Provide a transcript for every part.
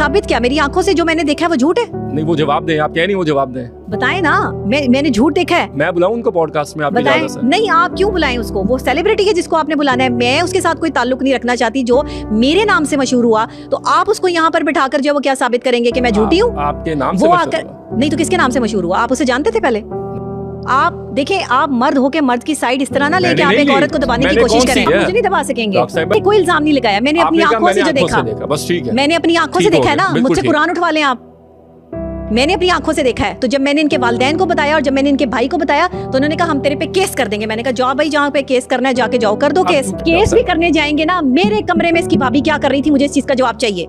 साबित क्या? मेरी आंखों से जो मैंने देखा है वो झूठ है? नहीं, वो जवाब दें, आप कह नहीं वो जवाब दें। बताएं ना, मैंने झूठ देखा है? मैं बुलाऊं उनको पॉडकास्ट में? आपकी बताएं। इजाजत है? नहीं, आप क्यों बुलाएं उसको? वो सेलिब्रिटी है जिसको आपने बुलाना है। मैं उसके साथ कोई ताल्लुक नहीं रखना चाहती। जो मेरे नाम से मशहूर हुआ, तो आप उसको यहाँ पर बिठाकर जो वो क्या साबित करेंगे कि मैं झूठी हूँ? आपके नाम से वो मशहूर आकर हुआ। नहीं तो किसके नाम से मशहूर हुआ? आप उसे जानते थे पहले? आप देखें, आप मर्द होके मर्द की साइड इस तरह ना लेके आप एक औरत को दबाने की कोशिश करें। मुझे नहीं दबा सकेंगे। कोई इल्जाम नहीं लगाया, मैंने अपनी आंखों से जो देखा, बस ठीक है, मैंने अपनी आंखों से देखा है ना। मुझसे कुरान उठवा लें आप। मैंने अपनी आंखों से देखा है। तो जब मैंने इनके वालिदैन को बताया और जब मैंने इनके भाई को बताया तो उन्होंने कहा हम तेरे पे केस कर देंगे। मैंने कहा जाओ भाई, जहाँ पे केस करना है जाके जाओ, कर दो केस। केस भी करने जाएंगे ना। मेरे कमरे में इसकी भाभी क्या कर रही थी, मुझे इस चीज का जवाब चाहिए।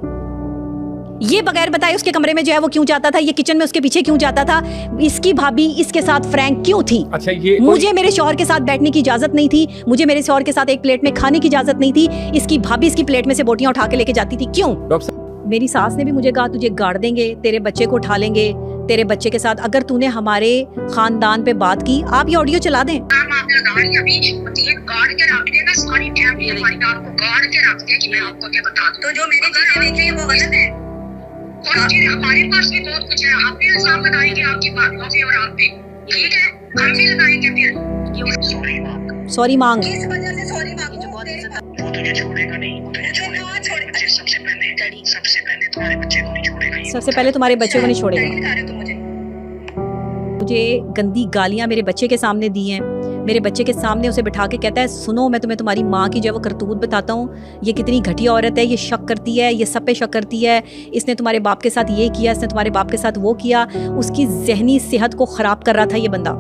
ये बगैर बताए उसके कमरे में जो है वो क्यों जाता था, ये किचन में उसके पीछे क्यों जाता था, इसकी भाभी इसके साथ फ्रैंक क्यों थी? अच्छा, ये मुझे मेरे शौहर के साथ बैठने की इजाजत नहीं थी, मुझे मेरे शौहर के साथ एक प्लेट में खाने की इजाजत नहीं थी। इसकी भाभी इसकी प्लेट में से बोटियां उठा के लेके जाती थी। क्यों? मेरी सास ने भी मुझे कहा तुझे गाड़ देंगे, तेरे बच्चे को उठा लेंगे, तेरे बच्चे के साथ अगर तूने हमारे खानदान पे बात की। आप ये ऑडियो चला दें। तो जो मैंने चीजें देखी है वो गलत है। और फिर हमारे पास भी बहुत कुछ है। आप भी इल्जाम लगाएंगे आपकी बातों से और आप भी, ठीक है, हम भी लगाएंगे फिर। सॉरी मांग। इस वजह से सॉरी मांगो। वो तुझे छोड़ेगा नहीं, तुझे छोड़ेगा। सबसे पहले तुम्हारे बच्चे को नहीं छोड़ेगा। सबसे पहले तुम्हारे बच्चे को नहीं छोड़ेगा। दिखा रहे हो तुम मुझे गंदी गालियां मेरे बच्चे के सामने दी हैं। मेरे बच्चे के सामने उसे बिठा के कहता है सुनो, मैं तुम्हें तुम्हारी माँ की जो है वो करतूत बताता हूँ। ये कितनी घटिया औरत है, ये शक करती है, ये सब पे शक करती है। इसने तुम्हारे बाप के साथ ये किया, इसने तुम्हारे बाप के साथ वो किया। उसकी जहनी सेहत को ख़राब कर रहा था ये बंदा।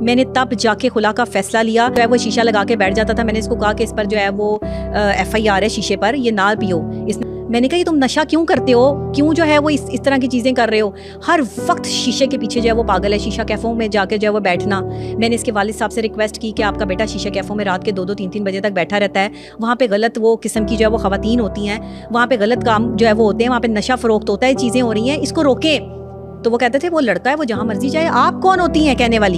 मैंने तब जाके खुला का फैसला लिया। जो है वो शीशा लगा के बैठ जाता था। मैंने इसको कहा कि इस पर जो है वो FIR है शीशे पर, ये ना पियो। मैंने कहा ये तुम नशा क्यों करते हो, क्यों जो है वो इस तरह की चीज़ें कर रहे हो? हर वक्त शीशे के पीछे जो है वो पागल है। शीशा कैफ़ों में जाके जो है वो बैठना। मैंने इसके वालिद साहब से रिक्वेस्ट की कि आपका बेटा शीशे कैफ़ों में रात के 2-2 3-3 बजे तक बैठा रहता है। वहाँ पे गलत वो किस्म की जो है वो ख़वातीन होती हैं, वहाँ पे गलत काम जो है वो होते हैं, वहाँ पे नशा फ़रोख्त होता है, चीज़ें हो रही हैं, इसको रोकें। तो वो कहते थे वो लड़का है, वो जहाँ मर्जी जाए। आप कौन होती हैं कहने वाली?